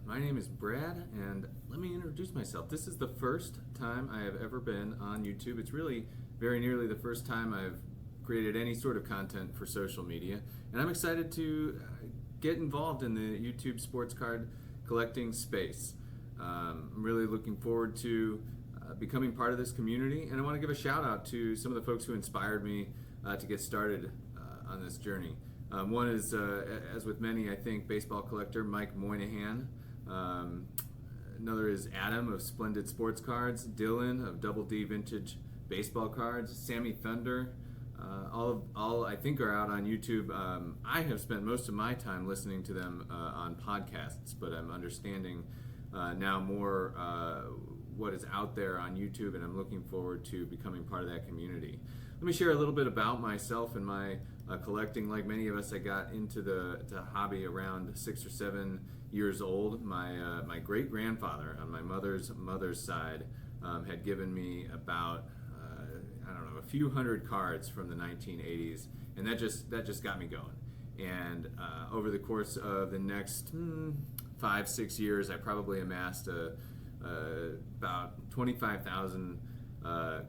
My name is Brad, and let me introduce myself. This is the first time I have ever been on YouTube. It's really very nearly the first time I've created any sort of content for social media, and I'm excited to get involved in the YouTube sports card collecting space. I'm really looking forward to becoming part of this community, and I want to give a shout out to some of the folks who inspired me to get started on this journey. One is, as with many, I think, baseball collector Mike Moynihan. Another is Adam of Splendid Sports Cards, Dylan of Double D Vintage Baseball Cards, Sammy Thunder. All I think are out on YouTube. I have spent most of my time listening to them on podcasts, but I'm understanding now more what is out there on YouTube, and I'm looking forward to becoming part of that community. Let me share a little bit about myself and my collecting. Like many of us, I got into the hobby around 6 or 7 years old. My great grandfather on my mother's side had given me about a few hundred cards from the 1980s, and that just got me going. And over the course of the next 5-6 years, I probably amassed about 25,000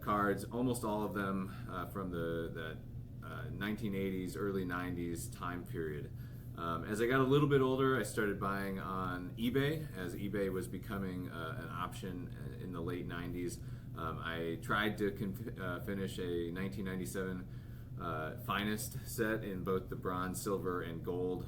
cards, almost all of them from the 1980s, early 90s time period. As I got a little bit older, I started buying on eBay, as eBay was becoming an option in the late 90s. I tried to finish a 1997 finest set in both the bronze, silver, and gold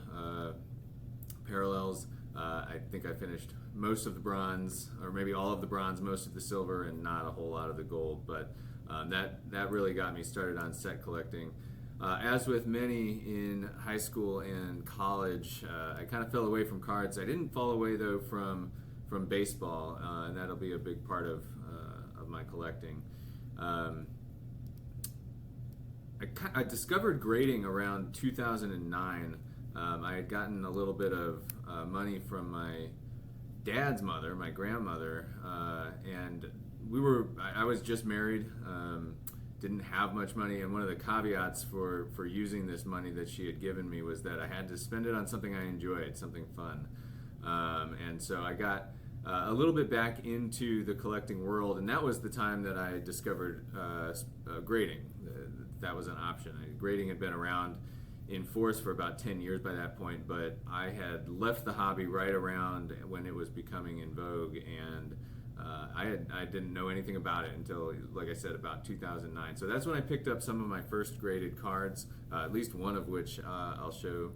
parallels. I think I finished most of the bronze, or maybe all of the bronze, most of the silver, and not a whole lot of the gold. But that really got me started on set collecting. As with many in high school and college, I kind of fell away from cards. I didn't fall away though from baseball, and that'll be a big part of my collecting. I discovered grading around 2009. I had gotten a little bit of money from my dad's mother, my grandmother, and I was just married, didn't have much money, and one of the caveats for using this money that she had given me was that I had to spend it on something I enjoyed, something fun. And so I got a little bit back into the collecting world, and that was the time that I discovered grading. That was an option. Grading had been around in force for about 10 years by that point, but I had left the hobby right around when it was becoming in vogue, and I didn't know anything about it until, like I said, about 2009. So that's when I picked up some of my first graded cards, at least one of which I'll show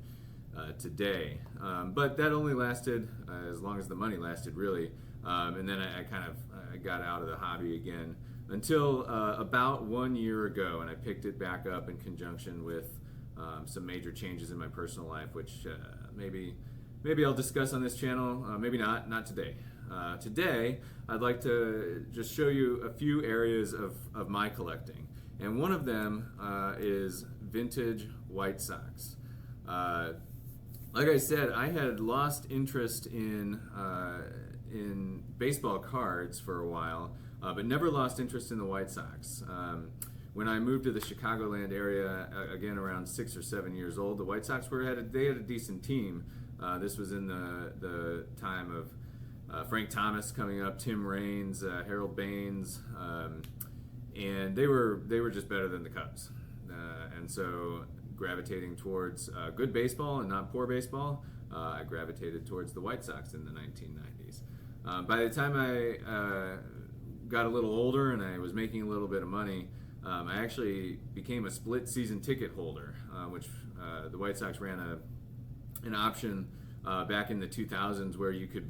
today. But that only lasted as long as the money lasted, really. And then I got out of the hobby again until about 1 year ago, and I picked it back up in conjunction with some major changes in my personal life, which maybe I'll discuss on this channel, maybe not today. Today, I'd like to just show you a few areas of my collecting, and one of them is vintage White Sox. Like I said, I had lost interest in baseball cards for a while, but never lost interest in the White Sox. When I moved to the Chicagoland area, again around 6 or 7 years old, the White Sox had a decent team. This was in the time of Frank Thomas coming up, Tim Raines, Harold Baines, and they were just better than the Cubs. And so, gravitating towards good baseball and not poor baseball, I gravitated towards the White Sox in the 1990s. By the time I got a little older and I was making a little bit of money, I actually became a split season ticket holder, which the White Sox ran an option back in the 2000s where you could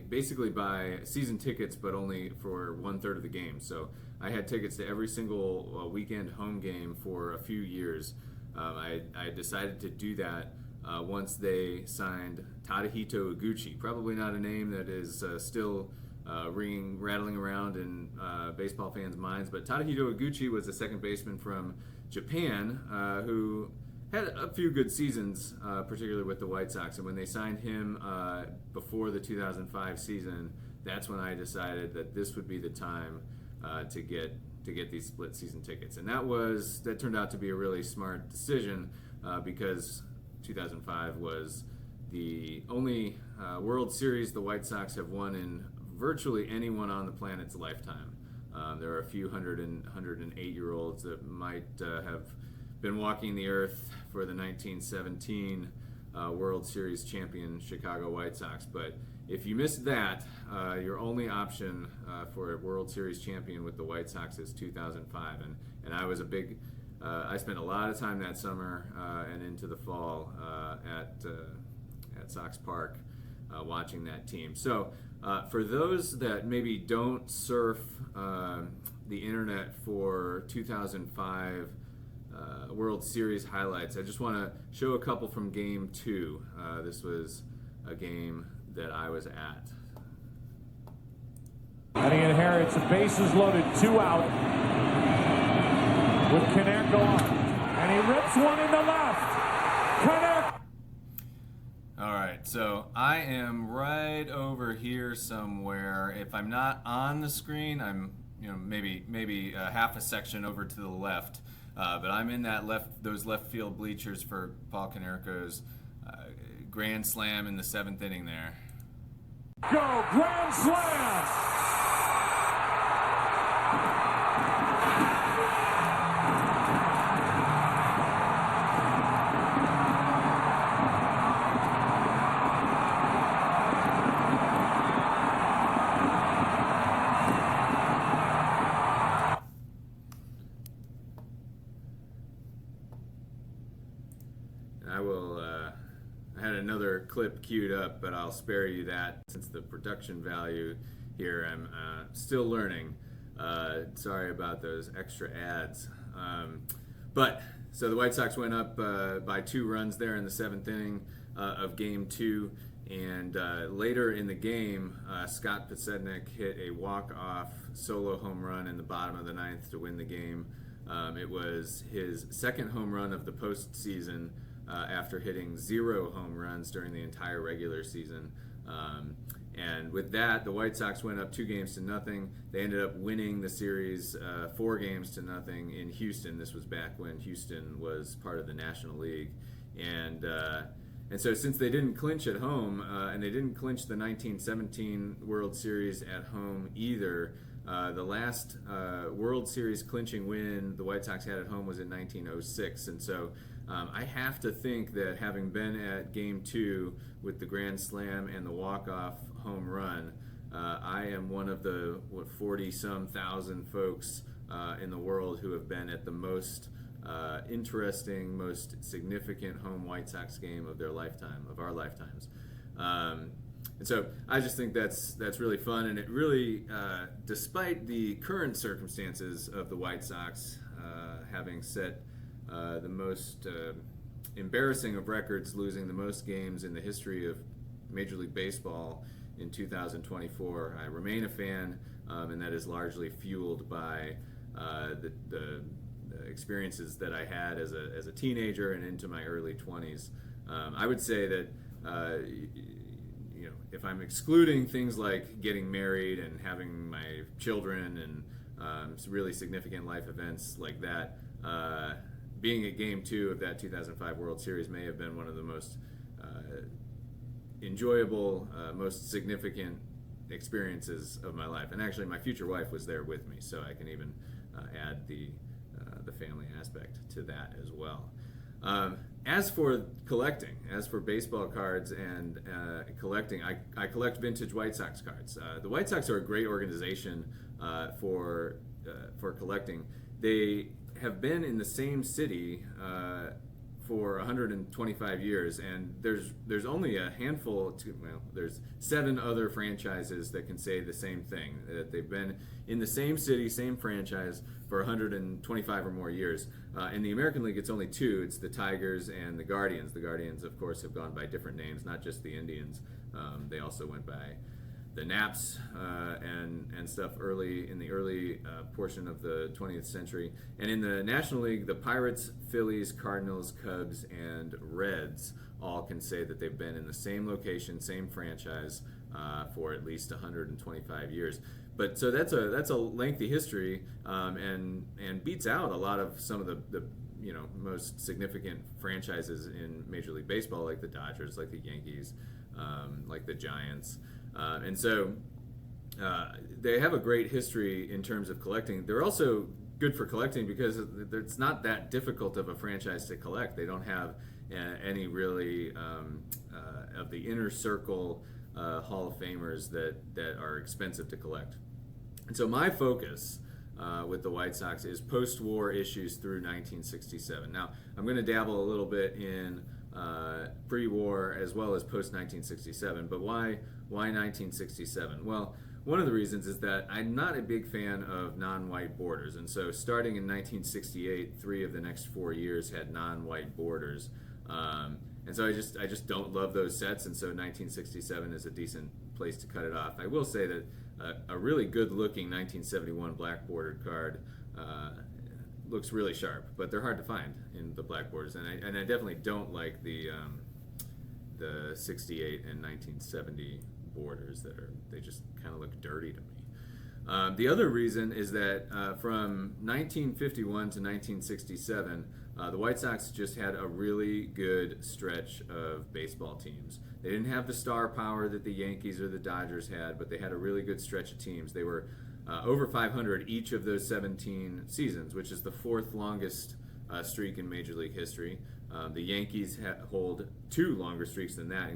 basically buy season tickets, but only for 1/3 of the game. So I had tickets to every single weekend home game for a few years. I decided to do that once they signed Tadahito Iguchi. Probably not a name that is still rattling around in baseball fans' minds, but Tadahito Iguchi was a second baseman from Japan who had a few good seasons, particularly with the White Sox. And when they signed him before the 2005 season, that's when I decided that this would be the time to get these split season tickets. And that turned out to be a really smart decision because 2005 was the only World Series the White Sox have won in virtually anyone on the planet's lifetime. There are a few 108-year-olds that might have been walking the earth for the 1917 World Series champion Chicago White Sox. But if you missed that, your only option for a World Series champion with the White Sox is 2005. And I was I spent a lot of time that summer and into the fall at Sox Park watching that team. So for those that maybe don't surf the internet for 2005 World Series highlights, I just want to show a couple from Game 2. This was a game that I was at. And he inherits a bases loaded, 2 out with Canerco on. And he rips one into left. Canerco. All right, so I am right over here somewhere. If I'm not on the screen, I'm maybe half a section over to the left. But I'm in those left field bleachers for Paul Canerco's grand slam in the 7th inning there. Go, grand slam! I had another clip queued up, but I'll spare you that since the production value here, I'm still learning. Sorry about those extra ads. So the White Sox went up by 2 runs there in the 7th inning of Game 2. And later in the game, Scott Podsednik hit a walk-off solo home run in the bottom of the 9th to win the game. It was his 2nd home run of the postseason, after hitting 0 home runs during the entire regular season. And with that, the White Sox went up 2-0. They ended up winning the series 4-0 in Houston. This was back when Houston was part of the National League. And so since they didn't clinch at home, and they didn't clinch the 1917 World Series at home either, the last World Series clinching win the White Sox had at home was in 1906. And so I have to think that having been at Game 2 with the grand slam and the walk-off home run, I am one of the 40-some thousand folks in the world who have been at the most interesting, most significant home White Sox game of our lifetimes. And so I just think that's really fun, and it really, despite the current circumstances of the White Sox having set the most embarrassing of records, losing the most games in the history of Major League Baseball in 2024, I remain a fan, and that is largely fueled by the experiences that I had as a teenager and into my early 20s. I would say that if I'm excluding things like getting married and having my children and some really significant life events like that, being at Game 2 of that 2005 World Series may have been one of the most enjoyable, most significant experiences of my life. And actually, my future wife was there with me, so I can even add the family aspect to that as well. As for collecting, as for baseball cards and collecting, I collect vintage White Sox cards. The White Sox are a great organization for collecting. They have been in the same city for 125 years, and there's only a handful. There's 7 other franchises that can say the same thing, that they've been in the same city, same franchise for 125 or more years. In the American League, it's only 2. It's the Tigers and the Guardians. The Guardians, of course, have gone by different names, not just the Indians. They also went by the Naps and stuff in the early portion of the 20th century. And in the National League, the Pirates, Phillies, Cardinals, Cubs, and Reds all can say that they've been in the same location, same franchise for at least 125 years. But so that's a lengthy history, and beats out a lot of some of the most significant franchises in Major League Baseball, like the Dodgers, like the Yankees, like the Giants, and so they have a great history in terms of collecting. They're also good for collecting because it's not that difficult of a franchise to collect. They don't have any really of the inner circle Hall of Famers that are expensive to collect. And so my focus with the White Sox is post-war issues through 1967. Now, I'm going to dabble a little bit in pre-war as well as post-1967, but why 1967? Well, one of the reasons is that I'm not a big fan of non-white borders, and so starting in 1968, 3 of the next 4 years had non-white borders, and so I just don't love those sets, and so 1967 is a decent place to cut it off. I will say that a really good-looking 1971 black bordered card looks really sharp, but they're hard to find in the black borders, and I definitely don't like the 68 and 1970 borders they just kind of look dirty to me. The other reason is that from 1951 to 1967, the White Sox just had a really good stretch of baseball teams. They didn't have the star power that the Yankees or the Dodgers had, but they had a really good stretch of teams. They were over 500 each of those 17 seasons, which is the 4th longest streak in Major League history. The Yankees hold 2 longer streaks than that,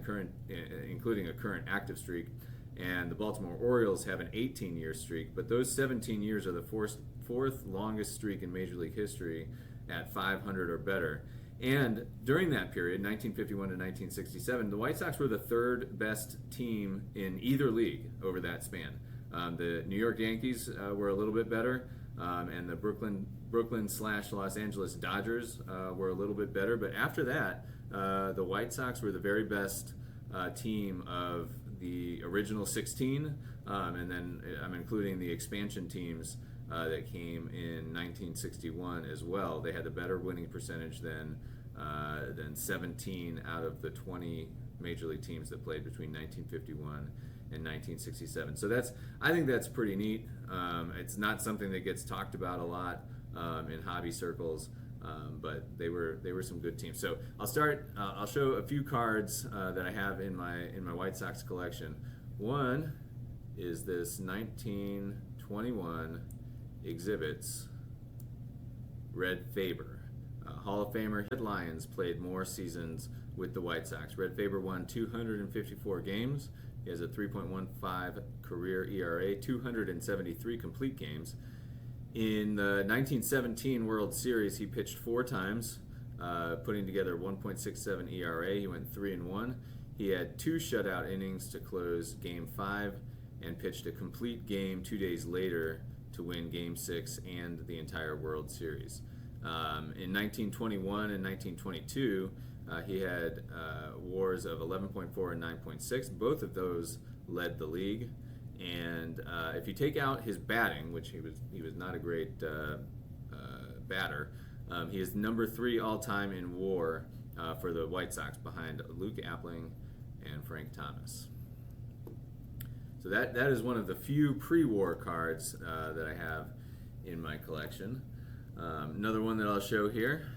including a current active streak, and the Baltimore Orioles have an 18-year streak, but those 17 years are the 4th longest streak in Major League history at 500 or better. And during that period, 1951 to 1967, the White Sox were the 3rd best team in either league over that span. The New York Yankees were a little bit better, and the Brooklyn/Los Angeles Dodgers were a little bit better. But after that, the White Sox were the very best team of the original 16, and then I'm including the expansion teams that came in 1961 as well. They had a better winning percentage than 17 out of the 20 major league teams that played between 1951 and 1967. So I think that's pretty neat. It's not something that gets talked about a lot in hobby circles, but they were some good teams. So I'll start. I'll show a few cards that I have in my White Sox collection. One is this 1921 Exhibits Red Faber, Hall of Famer. Lions played more seasons with the White Sox. Red Faber won 254 games. He has a 3.15 career ERA, 273 complete games. In the 1917 World Series, he pitched 4 times, putting together 1.67 ERA. He went 3-1. He had 2 shutout innings to close Game 5 and pitched a complete game 2 days later to win Game 6 and the entire World Series. In 1921 and 1922, he had WARs of 11.4 and 9.6. Both of those led the league. And if you take out his batting, which he was not a great batter, he is number 3 all-time in WAR for the White Sox, behind Luke Appling and Frank Thomas. So that is one of the few pre-war cards that I have in my collection. Another one that I'll show here.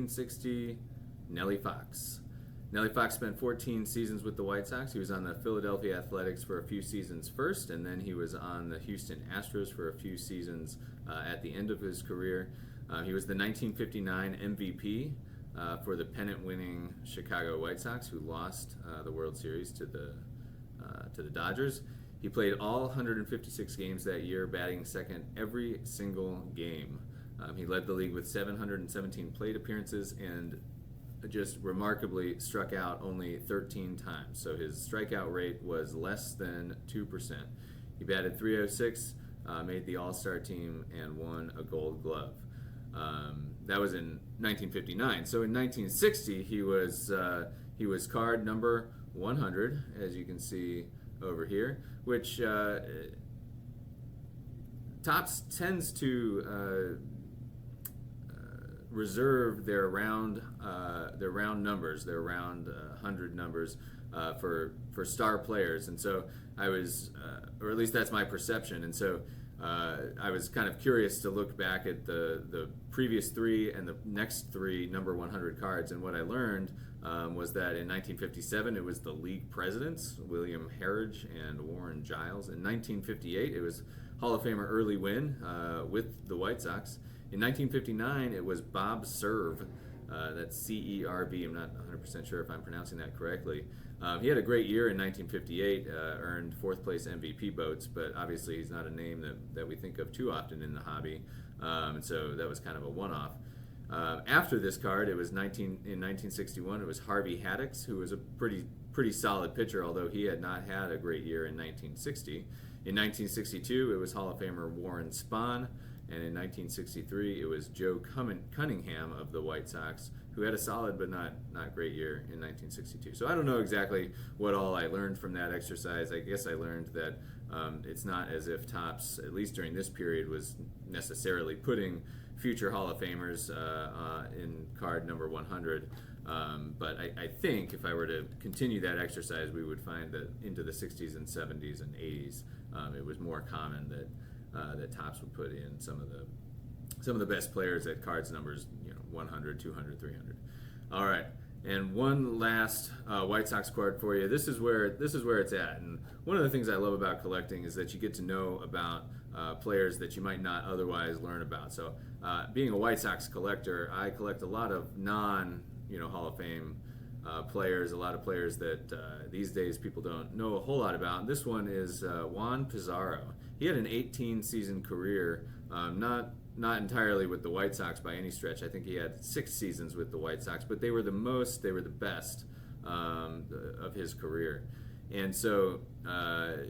'60 Nellie Fox. Nellie Fox spent 14 seasons with the White Sox. He was on the Philadelphia Athletics for a few seasons first, and then he was on the Houston Astros for a few seasons at the end of his career. He was the 1959 MVP for the pennant-winning Chicago White Sox, who lost the World Series to the Dodgers. He played all 156 games that year, batting second every single game. He led the league with 717 plate appearances and just remarkably struck out only 13 times. So his strikeout rate was less than 2%. He batted .306, made the All-Star team, and won a Gold Glove. That was in 1959. So in 1960, he was card number 100, as you can see over here, which tends to reserve their round numbers, their round 100 numbers for star players, and so I was, or at least that's my perception, and so I was kind of curious to look back at the previous three and the next three number 100 cards, and what I learned was that in 1957 it was the league presidents, William Harridge and Warren Giles. In 1958 it was Hall of Famer Early Wynn with the White Sox. In 1959 it was Bob Cerv, that's C-E-R-V, I'm not 100% sure if I'm pronouncing that correctly. He had a great year in 1958, earned fourth place MVP votes, but obviously he's not a name that we think of too often in the hobby, and so that was kind of a one-off. After this card, it was in 1961, it was Harvey Haddix, who was a pretty solid pitcher, although he had not had a great year in 1960. In 1962, it was Hall of Famer Warren Spahn, and in 1963, it was Joe Cunningham of the White Sox, who had a solid but not great year in 1962. So I don't know exactly what all I learned from that exercise. I guess I learned that it's not as if Topps, at least during this period, was necessarily putting future Hall of Famers in card number 100. But I think if I were to continue that exercise, we would find that into the 60s and 70s and 80s, it was more common that Topps would put in some of the best players at cards numbers, 100, 200, 300. All right, and one last White Sox card for you. This is where it's at. And one of the things I love about collecting is that you get to know about players that you might not otherwise learn about. So, being a White Sox collector, I collect a lot of Hall of Fame players, a lot of players that these days people don't know a whole lot about. This one is Juan Pizarro. He had an 18-season career, not entirely with the White Sox by any stretch. I think he had 6 seasons with the White Sox, but they were the best of his career. And so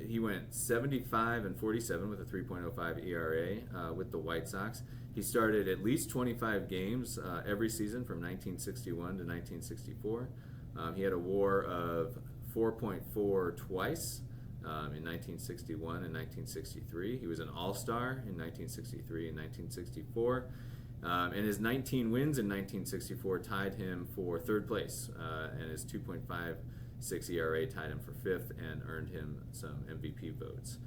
he went 75-47 with a 3.05 ERA with the White Sox. He started at least 25 games every season from 1961 to 1964. He had a WAR of 4.4 twice in 1961 and 1963. He was an All-Star in 1963 and 1964. And his 19 wins in 1964 tied him for third place, and his 2.56 ERA tied him for fifth and earned him some MVP votes.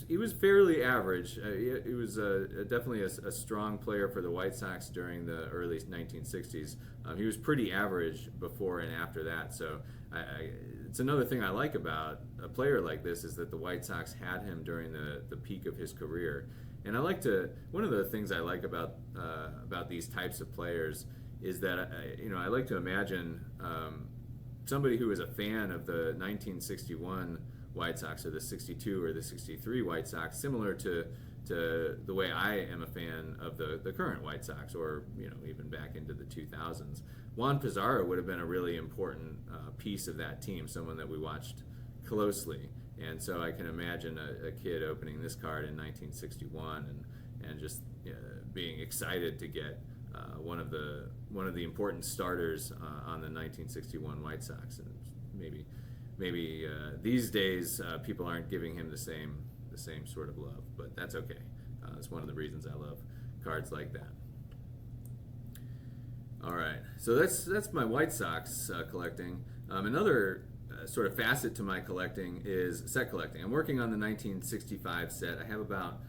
He was fairly average. He was definitely a strong player for the White Sox during the early 1960s. He was pretty average before and after that. So it's another thing I like about a player like this is that the White Sox had him during the peak of his career. And one of the things I like about these types of players is that I like to imagine somebody who is a fan of the 1961 White Sox or the 62 or the 63 White Sox, similar to the way I am a fan of the current White Sox, or even back into the 2000s. Juan Pizarro would have been a really important piece of that team, someone that we watched closely. And so I can imagine a kid opening this card in 1961 and just being excited to get one of the important starters on the 1961 White Sox. And maybe these days people aren't giving him the same sort of love, but that's okay. It's one of the reasons I love cards like that. All right, so that's my White Sox collecting. Another sort of facet to my collecting is set collecting. I'm working on the 1965 set. I have about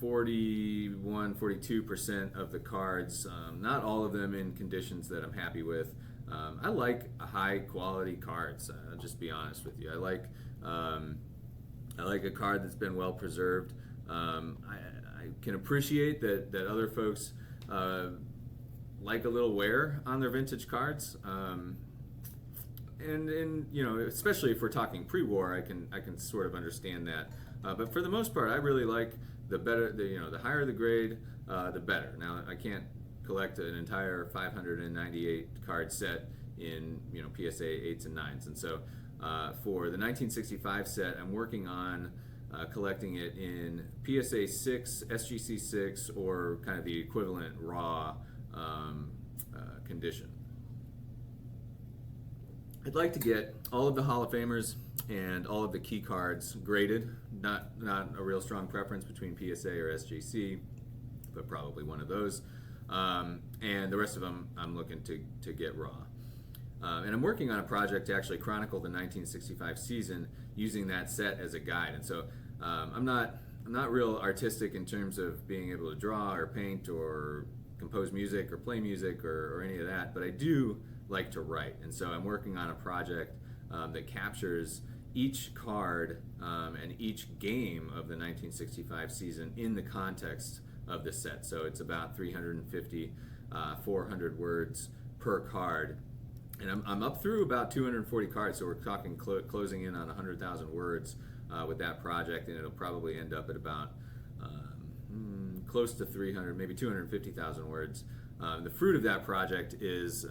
42% of the cards, not all of them in conditions that I'm happy with. I like high quality cards. I'll just be honest with you. I like a card that's been well preserved. I can appreciate that other folks like a little wear on their vintage cards. And especially if we're talking pre-war, I can sort of understand that. But for the most part, I really like the higher the grade, the better. Now, I can't collect an entire 598 card set in PSA 8s and 9s, and so for the 1965 set, I'm working on collecting it in PSA 6, SGC 6, or kind of the equivalent raw condition. I'd like to get all of the Hall of Famers and all of the key cards graded. Not a real strong preference between PSA or SGC, but probably one of those. and the rest of them I'm looking to get raw. And I'm working on a project to actually chronicle the 1965 season using that set as a guide. And so I'm not real artistic in terms of being able to draw or paint or compose music or play music or any of that, but I do like to write. And so I'm working on a project that captures each card and each game of the 1965 season in the context of the set. So it's about 350, 400 words per card. And I'm up through about 240 cards, so we're talking closing in on 100,000 words with that project, and it'll probably end up at about close to 300, maybe 250,000 words. The fruit of that project is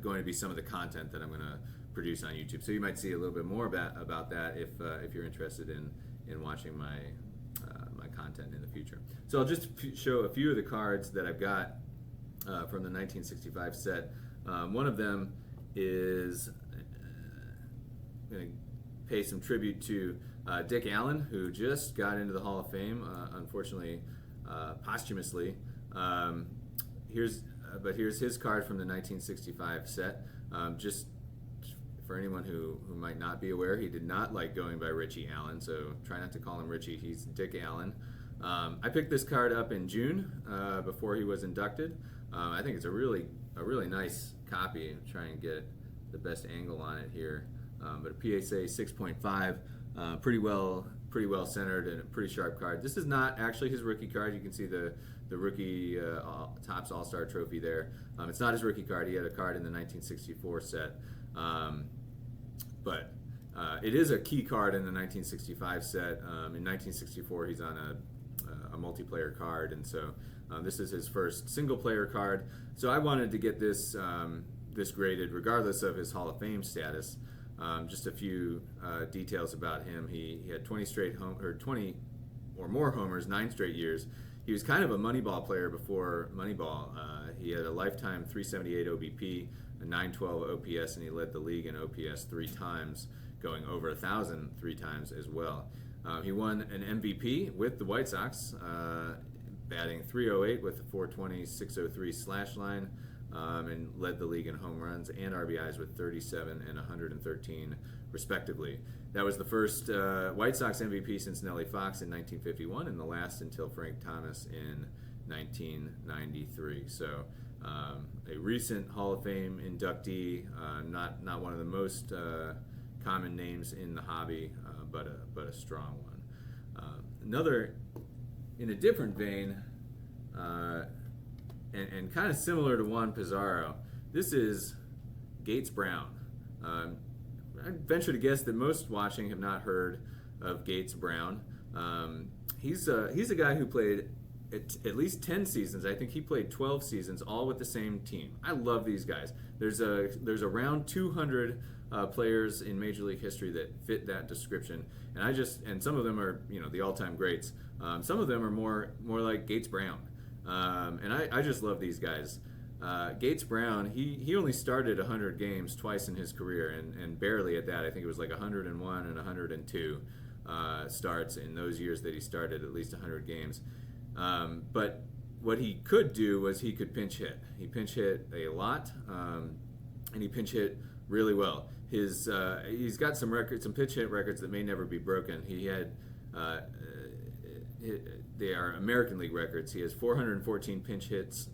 going to be some of the content that I'm going to produce on YouTube. So you might see a little bit more about that if you're interested in watching my content in the future. So I'll just show a few of the cards that I've got from the 1965 set. One of them is going to pay some tribute to Dick Allen, who just got into the Hall of Fame, unfortunately posthumously. Here's his card from the 1965 set. Just for anyone who might not be aware, he did not like going by Richie Allen, so try not to call him Richie. He's Dick Allen. I picked this card up in June before he was inducted. I think it's a really nice copy. I'm trying to get the best angle on it here, but a PSA 6.5, pretty well centered and a pretty sharp card. This is not actually his rookie card. You can see the rookie Topps All-Star Trophy there. It's not his rookie card. He had a card in the 1964 set, but it is a key card in the 1965 set. In 1964, he's on a multiplayer card, and so this is his first single-player card. So I wanted to get this graded, regardless of his Hall of Fame status. Just a few details about him. He had 20 or more homers, 9 straight years. He was kind of a Moneyball player before Moneyball. He had a lifetime 378 OBP, a 912 OPS, and he led the league in OPS 3 times, going over 1,000 3 times as well. He won an MVP with the White Sox, batting .308 with a .420 .603 slash line, and led the league in home runs and RBIs with 37 and 113 respectively. That was the first White Sox MVP since Nellie Fox in 1951 and the last until Frank Thomas in 1993. So a recent Hall of Fame inductee, not one of the most common names in the hobby, but a strong one. Another, in a different vein, and kind of similar to Juan Pizarro, this is Gates Brown. I venture to guess that most watching have not heard of Gates Brown. He's a guy who played at least 10 seasons. I think he played 12 seasons, all with the same team. I love these guys. There's around 200 players in Major League history that fit that description, and some of them are the all-time greats. Some of them are more like Gates Brown, and I just love these guys. Gates Brown, he only started 100 games twice in his career, and barely at that. I think it was like 101 and 102 starts in those years that he started at least 100 games. But what he could do was he could pinch hit. He pinch hit a lot, and he pinch hit really well. He's got some pinch hit records that may never be broken. He had they are American League records. He has 414 pinch hit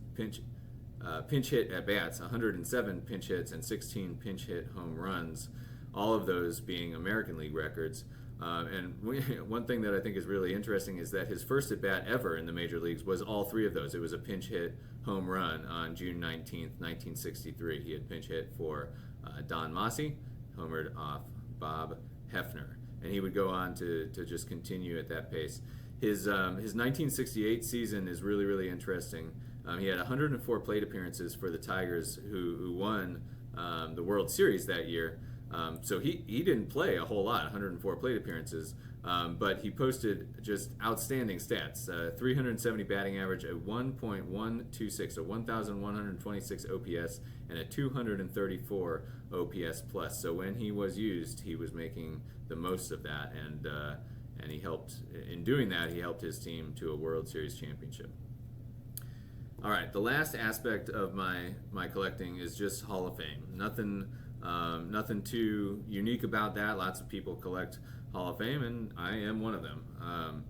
at bats, 107 pinch hits, and 16 pinch hit home runs. All of those being American League records. And one thing that I think is really interesting is that his first at bat ever in the major leagues was all 3 of those. It was a pinch hit home run on June 19th, 1963. He had pinch hit for Don Mossy, homered off Bob Hefner, and he would go on to just continue at that pace. His 1968 season is really, really interesting. He had 104 plate appearances for the Tigers, who won the World Series that year. So he didn't play a whole lot, 104 plate appearances, but he posted just outstanding stats. 370 batting average, a 1.126, a 1,126 OPS, and a 234 OPS plus. So when he was used, he was making the most of that, and he helped, in doing that, he helped his team to a World Series championship. All right, the last aspect of my collecting is just Hall of Fame. Nothing too unique about that. Lots of people collect Hall of Fame, and I am one of them.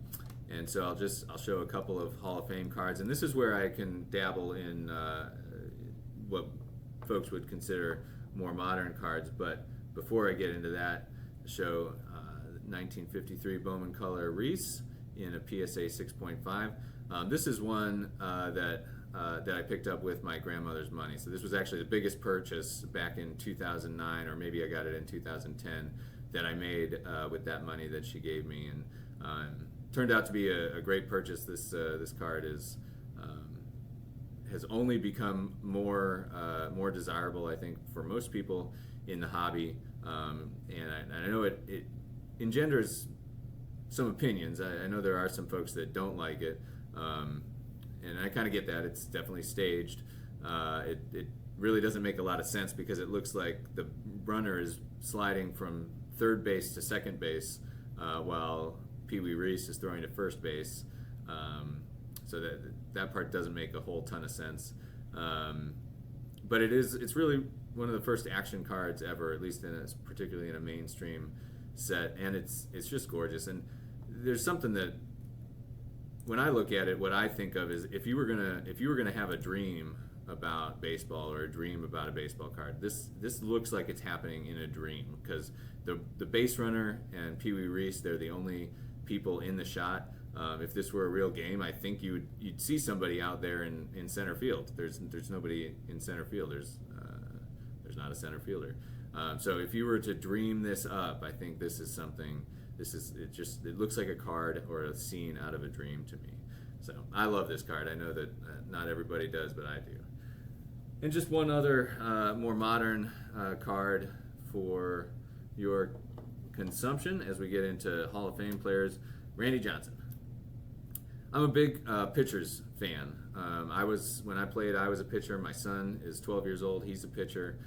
And so I'll show a couple of Hall of Fame cards, and this is where I can dabble in what folks would consider more modern cards. But before I get into that, I'll show 1953 Bowman Color Reese in a PSA 6.5. This is one that I picked up with my grandmother's money. So this was actually the biggest purchase back in 2009, or maybe I got it in 2010, that I made with that money that she gave me, and turned out to be a great purchase. This card has only become more desirable, I think, for most people in the hobby, and I know it engenders some opinions. I know there are some folks that don't like it. And I kind of get that. It's definitely staged. It really doesn't make a lot of sense because it looks like the runner is sliding from third base to second base while Pee Wee Reese is throwing to first base. So that part doesn't make a whole ton of sense. But it's really one of the first action cards ever, at least particularly in a mainstream set, and it's just gorgeous. And there's something that, when I look at it, what I think of is if you were gonna have a dream about baseball, or a dream about a baseball card, this looks like it's happening in a dream, because the base runner and Pee Wee Reese, they're the only people in the shot. If this were a real game, I think you'd see somebody out there in center field. There's nobody in center field. There's not a center fielder. So if you were to dream this up, I think this is something. It looks like a card or a scene out of a dream to me. So I love this card. I know that not everybody does, but I do. And just one other more modern card for your consumption as we get into Hall of Fame players, Randy Johnson. I'm a big pitchers fan. When I played, I was a pitcher. My son is 12 years old. He's a pitcher.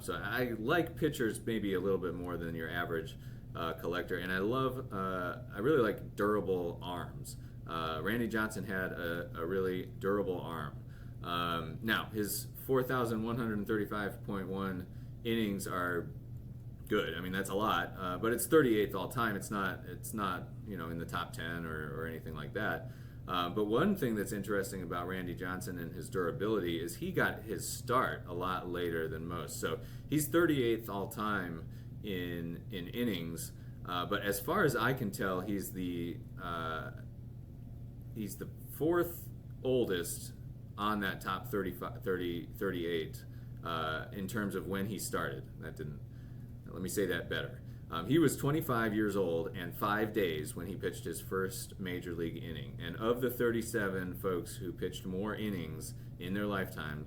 So I like pitchers maybe a little bit more than your average collector, and I really like durable arms. Randy Johnson had a really durable arm. Now his 4,135.1 innings are good. I mean, that's a lot, but it's 38th all time. It's not in the top 10 or anything like that. But one thing that's interesting about Randy Johnson and his durability is he got his start a lot later than most. So he's 38th all time in innings, but as far as I can tell, he's the fourth oldest on that top 38 in terms of when he started. Let me say that better. He was 25 years old and 5 days when he pitched his first major league inning. And of the 37 folks who pitched more innings in their lifetime,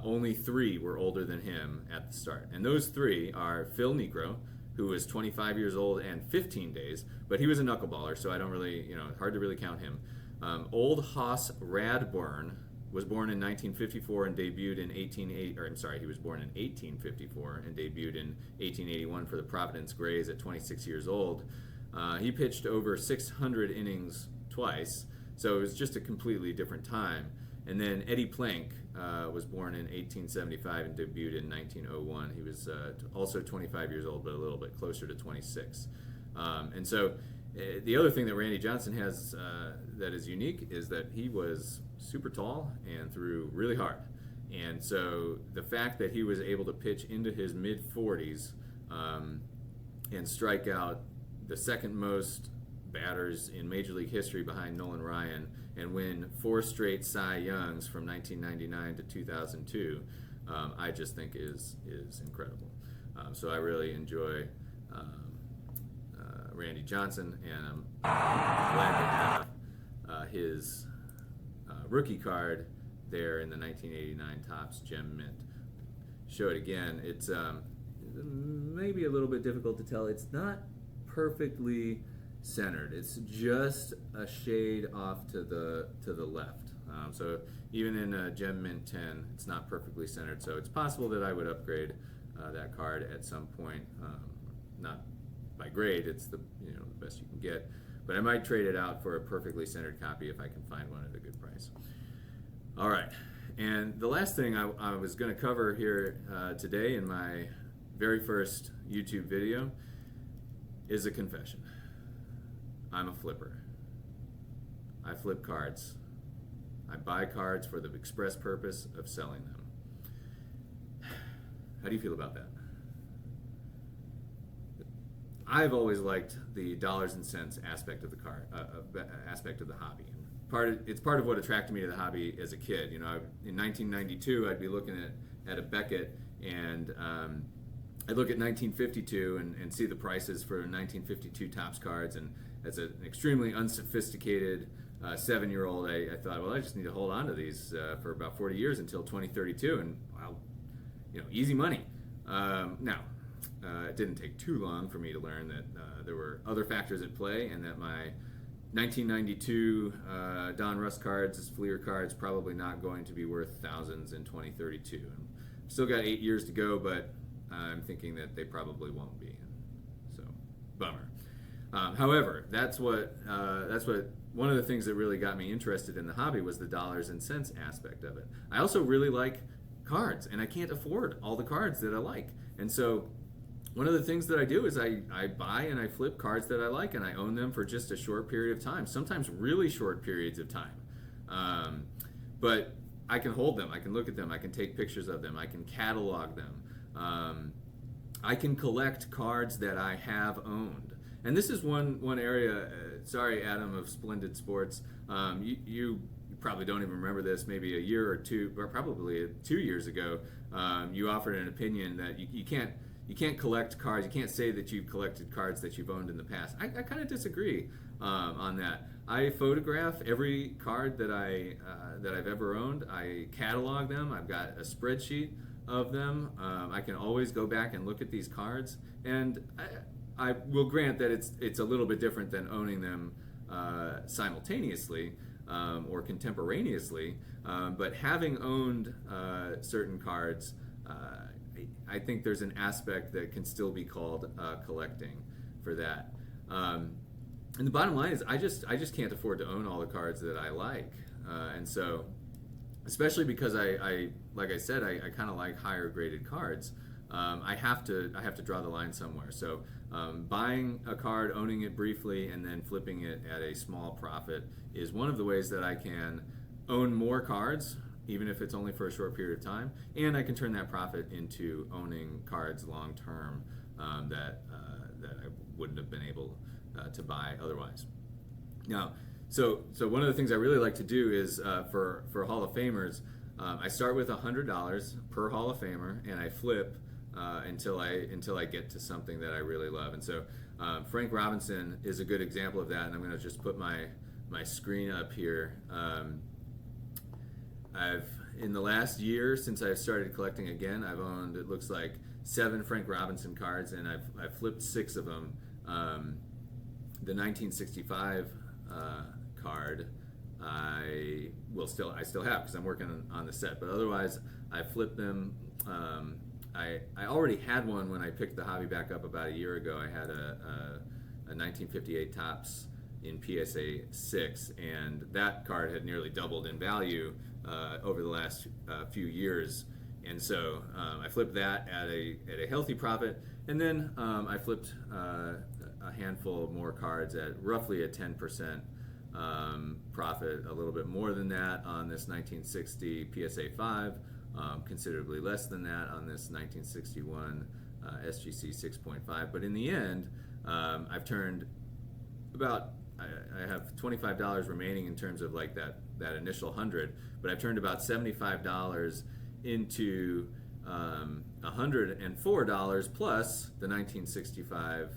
only 3 were older than him at the start. And those 3 are Phil Niekro, who was 25 years old and 15 days, but he was a knuckleballer, so I don't really, hard to really count him. Old Hoss Radbourn was born in 1954 and debuted in he was born in 1854 and debuted in 1881 for the Providence Grays at 26 years old. He pitched over 600 innings twice, so it was just a completely different time. And then Eddie Plank was born in 1875 and debuted in 1901. He was also 25 years old, but a little bit closer to 26. And so the other thing that Randy Johnson has that is unique is that he was super tall and threw really hard. And so the fact that he was able to pitch into his mid-40s and strike out the second most batters in Major League history behind Nolan Ryan and win 4 straight Cy Youngs from 1999 to 2002, I just think is incredible. So I really enjoy Randy Johnson, and I'm glad to have his rookie card there in the 1989 Topps Gem Mint. Show it again. It's maybe a little bit difficult to tell. It's not perfectly centered. It's just a shade off to the left. So even in Gem Mint 10, it's not perfectly centered. So it's possible that I would upgrade that card at some point. Not by grade. It's the best you can get. But I might trade it out for a perfectly centered copy if I can find one at a good price. All right. And the last thing I was going to cover here today in my very first YouTube video is a confession. I'm a flipper. I flip cards. I buy cards for the express purpose of selling them. How do you feel about that? I've always liked the dollars and cents aspect of the aspect of the hobby. It's part of what attracted me to the hobby as a kid. You know, in 1992, I'd be looking at a Beckett, and I'd look at 1952 and see the prices for 1952 Topps cards, and as an extremely unsophisticated 7-year-old, I thought, well, I just need to hold on to these for about 40 years until 2032, and I'll, easy money. Now, it didn't take too long for me to learn that there were other factors at play, and that my 1992 Don Russ cards, Fleer cards, probably not going to be worth thousands in 2032. And still got 8 years to go, but I'm thinking that they probably won't be. So, bummer. However, that's what one of the things that really got me interested in the hobby was the dollars and cents aspect of it. I also really like cards, and I can't afford all the cards that I like. And so one of the things that I do is I buy and I flip cards that I like, and I own them for just a short period of time, sometimes really short periods of time. But I can hold them, I can look at them, I can take pictures of them, I can catalog them. I can collect cards that I have owned. And this is one area, sorry Adam of Splendid Sports, you probably don't even remember this, maybe a year or two, or probably 2 years ago, you offered an opinion that you can't collect cards. You can't say that you've collected cards that you've owned in the past. I kind of disagree on that. I photograph every card that I've ever owned. I catalog them. I've got a spreadsheet of them. I can always go back and look at these cards, and I will grant that it's a little bit different than owning them simultaneously or contemporaneously. But having owned certain cards, I think there's an aspect that can still be called collecting for that. And the bottom line is I just can't afford to own all the cards that I like. And so, especially because I like I said, I kind of like higher graded cards, I have to draw the line somewhere. So buying a card, owning it briefly, and then flipping it at a small profit is one of the ways that I can own more cards, even if it's only for a short period of time, and I can turn that profit into owning cards long term that I wouldn't have been able to buy otherwise. Now, so one of the things I really like to do is for Hall of Famers, I start with $100 per Hall of Famer, and I flip until I get to something that I really love. And so Frank Robinson is a good example of that, and I'm going to just put my screen up here. In the last year, since I've started collecting again, I've owned, it looks like, 7 Frank Robinson cards, and I've flipped 6 of them. The 1965 card I still have because I'm working on the set, but otherwise I flipped them. I already had one when I picked the hobby back up about a year ago. I had a 1958 Topps in PSA 6, and that card had nearly doubled in value over the last few years, and so I flipped that at a healthy profit, and then I flipped a handful more cards at roughly a 10% profit, a little bit more than that on this 1960 PSA 5, considerably less than that on this 1961 SGC 6.5, but in the end I've turned about, I have $25 remaining in terms of like that initial 100, but I've turned about $75 into $104 plus the 1965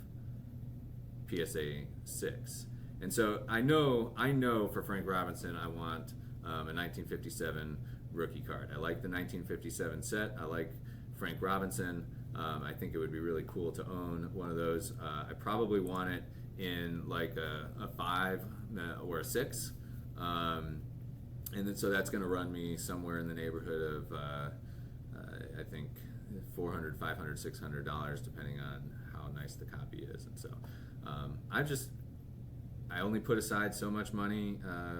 PSA 6. And so I know for Frank Robinson I want a 1957 rookie card. I like the 1957 set. I like Frank Robinson. I think it would be really cool to own one of those. I probably want it in like a 5 or a 6. And then, so that's going to run me somewhere in the neighborhood of, I think, $400, $500, $600, depending on how nice the copy is. And so I only put aside so much money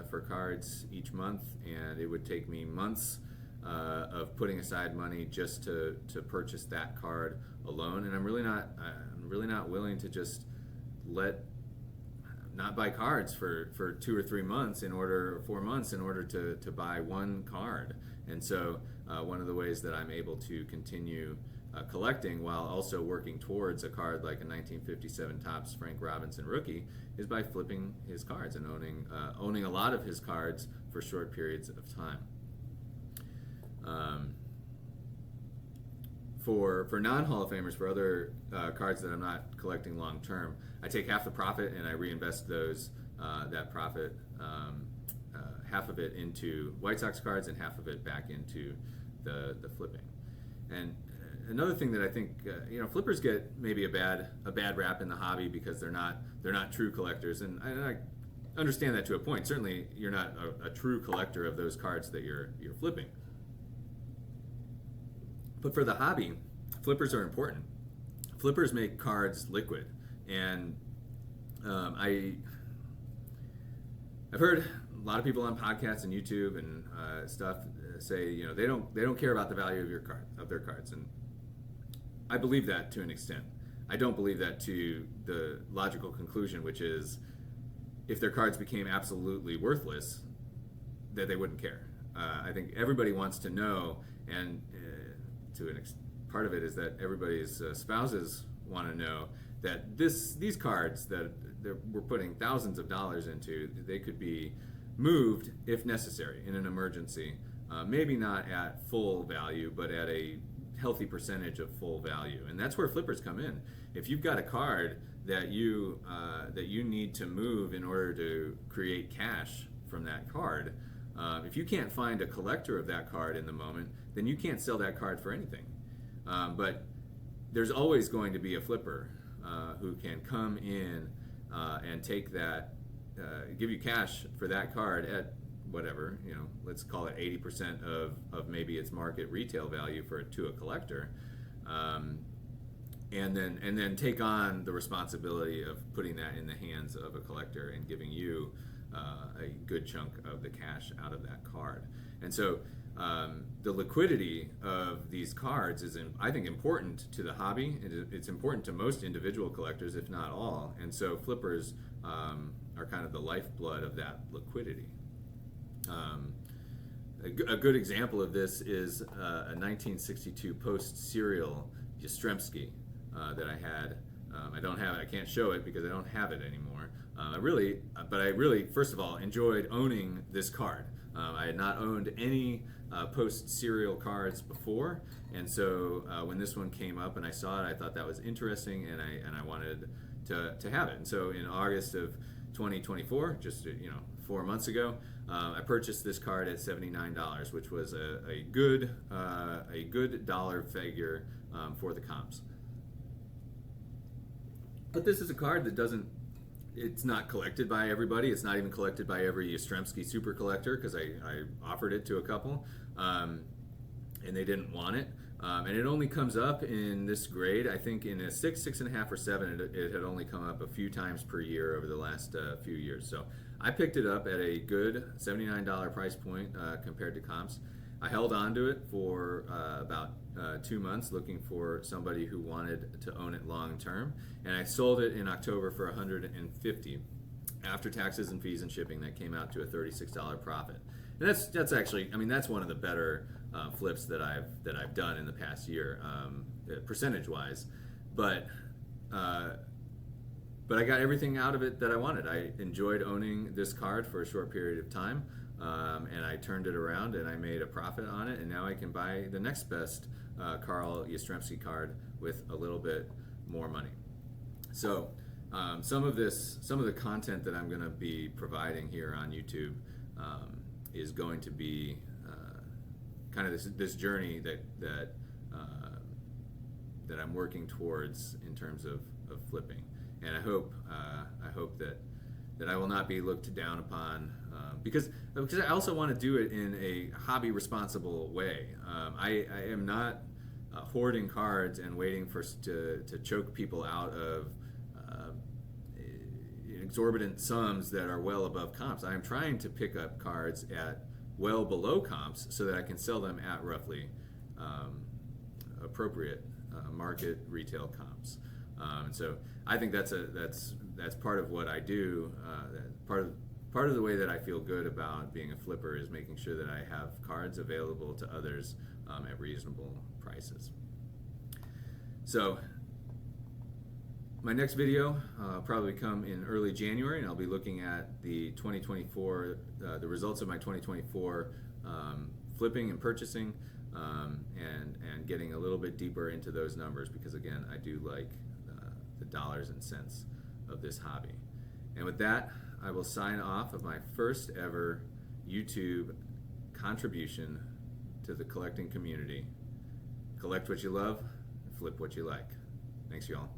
for cards each month, and it would take me months of putting aside money just to purchase that card alone. And I'm really not willing to just not buy cards for 2 or 3 months or 4 months in order to buy one card. And so one of the ways that I'm able to continue collecting while also working towards a card like a 1957 Topps Frank Robinson rookie is by flipping his cards and owning a lot of his cards for short periods of time. For non-Hall of Famers, for other cards that I'm not collecting long term, I take half the profit and I reinvest that profit, half of it into White Sox cards and half of it back into the flipping. And another thing that I think flippers get maybe a bad rap in the hobby because they're not true collectors, and I understand that to a point. Certainly, you're not a true collector of those cards that you're flipping. But for the hobby, flippers are important. Flippers make cards liquid, and I've heard a lot of people on podcasts and YouTube and stuff say they don't care about the value of their cards, and I believe that to an extent. I don't believe that to the logical conclusion, which is if their cards became absolutely worthless, that they wouldn't care. I think everybody wants to know, and part of it is that everybody's spouses want to know that these cards that we're putting thousands of dollars into, they could be moved if necessary in an emergency. Maybe not at full value, but at a healthy percentage of full value, and that's where flippers come in. If you've got a card that you need to move in order to create cash from that card, if you can't find a collector of that card in the moment, then you can't sell that card for anything. But there's always going to be a flipper who can come in and take that, give you cash for that card at whatever, let's call it 80% of maybe its market retail value to a collector, and then take on the responsibility of putting that in the hands of a collector and giving you a good chunk of the cash out of that card. And so the liquidity of these cards is, I think, important to the hobby. It's important to most individual collectors, if not all. And so flippers are kind of the lifeblood of that liquidity. A good example of this is a 1962 Post serial Yastrzemski that I had. I don't have it. I can't show it because I don't have it anymore. I really, first of all, enjoyed owning this card. I had not owned any Post serial cards before, and so when this one came up and I saw it, I thought that was interesting, and I wanted to have it. And so in August of 2024, just 4 months ago, I purchased this card at $79, which was a good dollar figure for the comps. But this is a card that it's not collected by everybody. It's not even collected by every Yastrzemski super collector, because I offered it to a couple, and they didn't want it. And it only comes up in this grade, I think in a 6, 6.5, or 7. It had only come up a few times per year over the last few years. So I picked it up at a good $79 price point compared to comps. I held on to it for about 2 months, looking for somebody who wanted to own it long term, and I sold it in October for $150. After taxes and fees and shipping, that came out to a $36 profit. And that's actually, that's one of the better flips that I've done in the past year, percentage wise. But I got everything out of it that I wanted. I enjoyed owning this card for a short period of time, and I turned it around and I made a profit on it, and now I can buy the next best Carl Yastrzemski card with a little bit more money. So some of the content that I'm going to be providing here on YouTube is going to be kind of this journey that I'm working towards in terms of flipping, and I hope that I will not be looked down upon because I also want to do it in a hobby responsible way. I am not hoarding cards and waiting to choke people out of exorbitant sums that are well above comps. I am trying to pick up cards at well below comps so that I can sell them at roughly appropriate market retail comps. And so I think that's part of what I do. Part of the way that I feel good about being a flipper is making sure that I have cards available to others at reasonable prices. So my next video will probably come in early January, and I'll be looking at the 2024, the results of my 2024 flipping and purchasing, and getting a little bit deeper into those numbers, because again, I do like the dollars and cents of this hobby. And with that, I will sign off of my first ever YouTube contribution to the collecting community. Collect what you love, flip what you like. Thanks, y'all.